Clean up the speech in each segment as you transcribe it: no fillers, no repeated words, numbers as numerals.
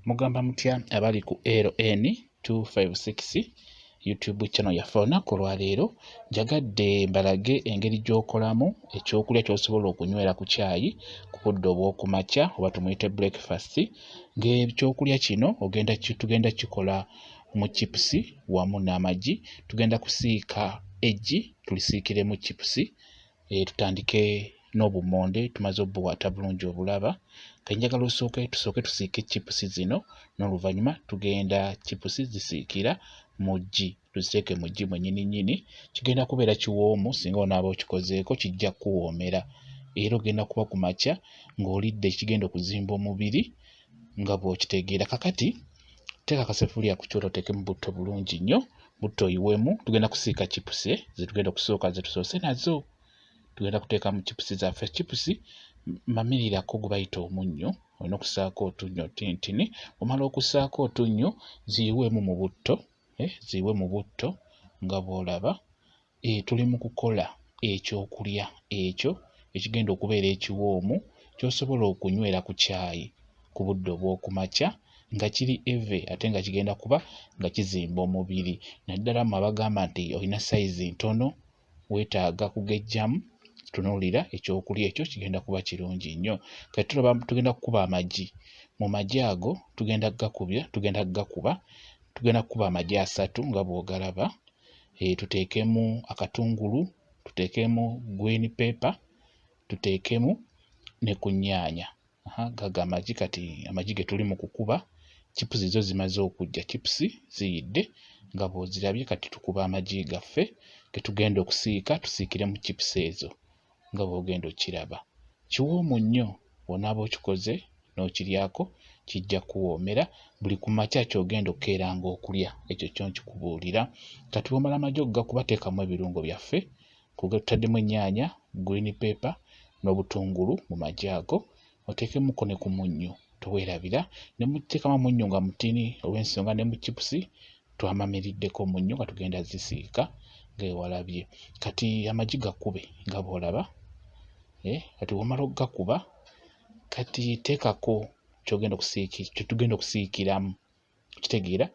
Mugamba mutya abali ku LN256 YouTube channel yaffe. Olunaku olwaleero njagadde mbalage engeri gy'okolamu ekyokulya ky'osobola okunywera ku kyayi ku budde obw'okumakya oba tumuyite breakfast. Ng'ekyokulya kino tugenda kikola mu chipusi wamu n'amagi. Tugenda kusiika eggi tulisiikire mu chipusi, tutandike n'obumonde tumaze obuwaata bulungi obulaba. Kenjagala tusooke tusiike chipusi zino, n'oluvannyuma tugenda chipusi zisiikira mu ggi, tuziteeke mu ggi mwennyini. Kigenda kubeera kiwoomu singa onaaba okikozeeko, kijja kuwoomera. Era ogenda kuba ku makya ng'olidde ekigenda okuzimba omubiri nga bw'okitegeera. Kakati teeka akasefuliya ku kyoto oteekemu butto bulungi nnyo, butto oyiwemu. Tugenda kusiika chipusi zetugenda okusooka zetusoose nazo. Tugenda kuteekamu chipusi zaffe. Chipusi mamirirako gwe bayita omunnyo, olina okussaako otunnyo tintini. Omala okussaako otunnyo ziyiweemu mu butto, ziyiwe mu butto nga bw'olaba. Tuli mu kukola ekyokulya ekyo ekigenda okubeera ekiwoomu ky'osobola okunywera ku kyayi ku budde obw'okumakya nga kiri eve ate nga kigenda kuba nga kizimba omubiri. Naddala mmwe abagamba nti olina sayizi ntono weetaaga kugejjamu, tunuulira ekyokulya ekyo kigenda kuba kirungi nnyo. Kati tugenda kukuba amagi. Mu magi ago tugenda kukuba amagi 3 nga bw'ogalaba. Tuteekemu akatungulu, tuteekemu green pepper, tuteekemu ne ku nnyaanya. Gago amagi. Kati amagi ge tuli mu kukuba, chipusi zo zimaze okujja, chipusi ziyidde nga bw'ozirabye. Kati tukuba amagi gaffe ge tugenda okusiika, tusiikire mu chipusi ezo nga bw'ogenda okiraba. Kiwoomu nnyo, bw'onaaba okikoze n'okiryako kijja kuwoomera. Buli ku makya ky'ogenda okkeeranga okulya, ekyo kyo nkikubuulira. Kati bw'omala amagi okugakuba, teekamu ebirungo byaffe. Tutaddemu ennyaanya, green pepper n'obutungulu mu magi ago. Oteekemuko ne ku munnyo, toweerabira. Ne muteekamu omunnyo nga mutini olw'ensonga ne mu chipusi twamamiriddeko omunnyo nga tugenda zisiika ng'ewalabye. Kati amagi gakube nga bw'olaba. Kati bw'omala okugakuba, kati teekako kyetugenda okusiikiramu, kitegeera.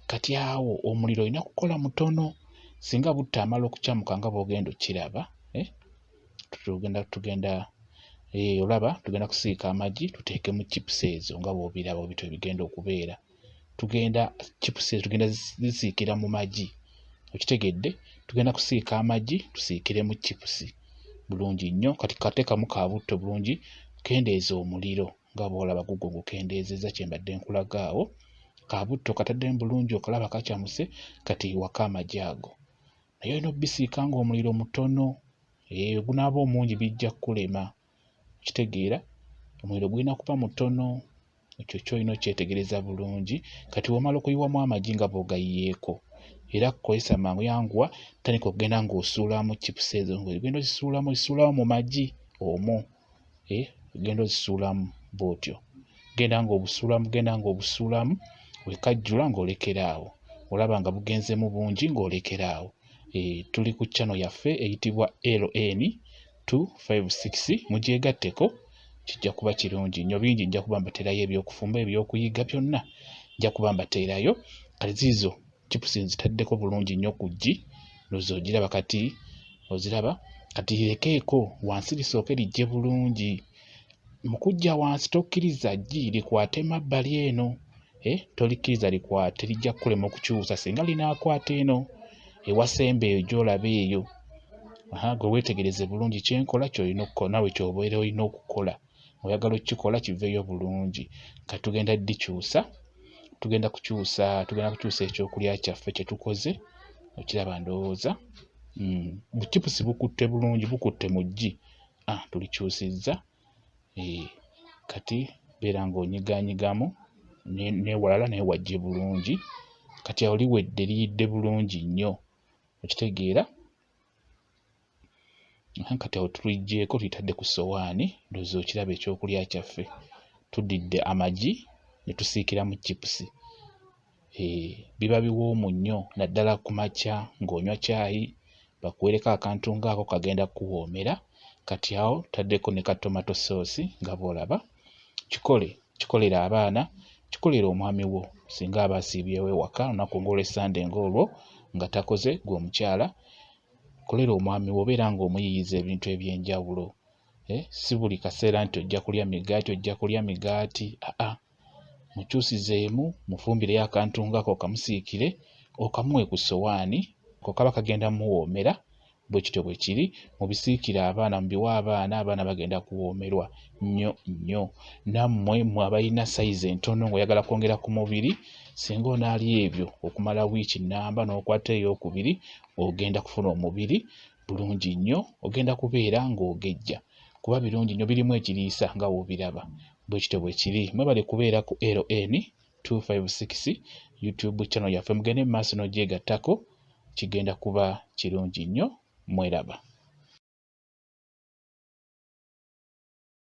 Kati awo omuliro olina kukola mutono. Singa butto amala okukyamuka nga bw'ogenda okiraba, olaba tugenda kusiika amagi tuteeke mu chipusi ezo nga bw'obiraba obito bigenda okubeera. Chipusi ezo tugenda zisiikira mu magi, okitegedde. Tugenda kusiika amagi tusiikire mu chipusi bulungi nnyo. Kati kateekamu ka butto bulungi, kendeeza omuliro nga bw'olaba gugwo gukendeezezza kyembadde nkulaga awo. Ka butto kataddemu bulungi okalaba kakyamuse. Kati yiwako amagi ago, naye olina obisiika ng'omuliro mutono. Gunaaba omungi bijja kukulema, kitegeera. Omuliro gulina kuba mutono, ekyo ky'olina okyetegereza bulungi. Kati bw'omala okuyiwamu amagi nga bw'ogayiyeeko, era kukozesa mangu yanguwa, tandika okugenda ng'osuulamu chipusi ezo. Ng'ogenda ozisuulamu mu magi omwo, ogenda ozisuulamu bw'otyo. Genda ng'obusuulamu wekajjula ng'olekeraawo. Olaba nga bugenzeemu bungi ng'olekeraawo. Tuli ku channel yaffe eyitibwa LN256. Mugyegatteko, kijja kuba kirungi nnyo. Bingi nja kuba mbateerayo ebyokufumba, ebyokuyiga byonna nja kuba mbateerayo. Kati ziizo chipusi nzitaddeko bulungi nnyo ku ggi, noziraba kati oziraba. Kati lirekeeko wansi lisooke lijje bulungi. Mu kujja wansi tokkiriza ggi likwate mabbali eno. Tolikkiriza likwate, lijja kukulema okukyusa singa linaakwata eno ewasemba eyo gy'olaba eyo. Gwe weetegereze bulungi kyenkola ky'olina okukola, nawe ky'obeera olina okukola. Oyagala okukikola kiveeyo bulungi. Kati tugenda kukyusa ekyokulya kyaffe kye tukoze. Okiraba ndowooza. Chipusi bukutte bulungi, bukutte mu ggi. Tulikyusizza. Kati beera ng'onyigaanyigamu n'ewalala naye wajje bulungi. Kati awo liwedde, liyidde bulungi nnyo, okitegeera. Kati awo tuliggyeeko, tuyitadde ku ssowaani. Ndowooza okiraba ekyokulya kyaffe. Tuddidde amagi ne tusiikira mu chipusi. Biba biwoomu nnyo, naddala ku makya ng'onywa caayi, bakuweereko akantu ng'ako kagenda kuwoomera. Kati awo taddeko ne ka tomato sauce nga bw'olaba. Kikolera abaana, kikolera omwami wo singa aba asiibyewo ewaka olunaku ng'olw'Essande ng'olwo nga takoze gwe omukyala. Kolera omwami wo, obeera ng'omuyiyiza ebintu eby'enjawulo. Si buli kaseera nti ojja kulya migaati. Mukyusizeemu, mufumbireyo akantu ng'ako okamusiikire, okamuwe ku ssowaani, ko kaba kagenda muwoomera. Bwe kityo bwe kiri, mubisiikire abaana, mubiwe abaana bagenda kuwoomerwa nnyo. Nammwe abalina sayizi entono ng'oyagala kwongera ku mubiri, singa onaalya ebyo okumala wiiki nnamba n'okwata ey'okubiri, ogenda kufuna omubiri bulungi nnyo, ogenda kubeera ng'ogejja. Kuba birungi nnyo, birimu ekiriisa nga woobiraba. Bwe kityo bwe kiri. Mwebale kubeera ku LN 256 YouTube channel yaffe. Mugende mu maaso n'ogyegattako, kigenda kuba kirungi nnyo. Mweraba.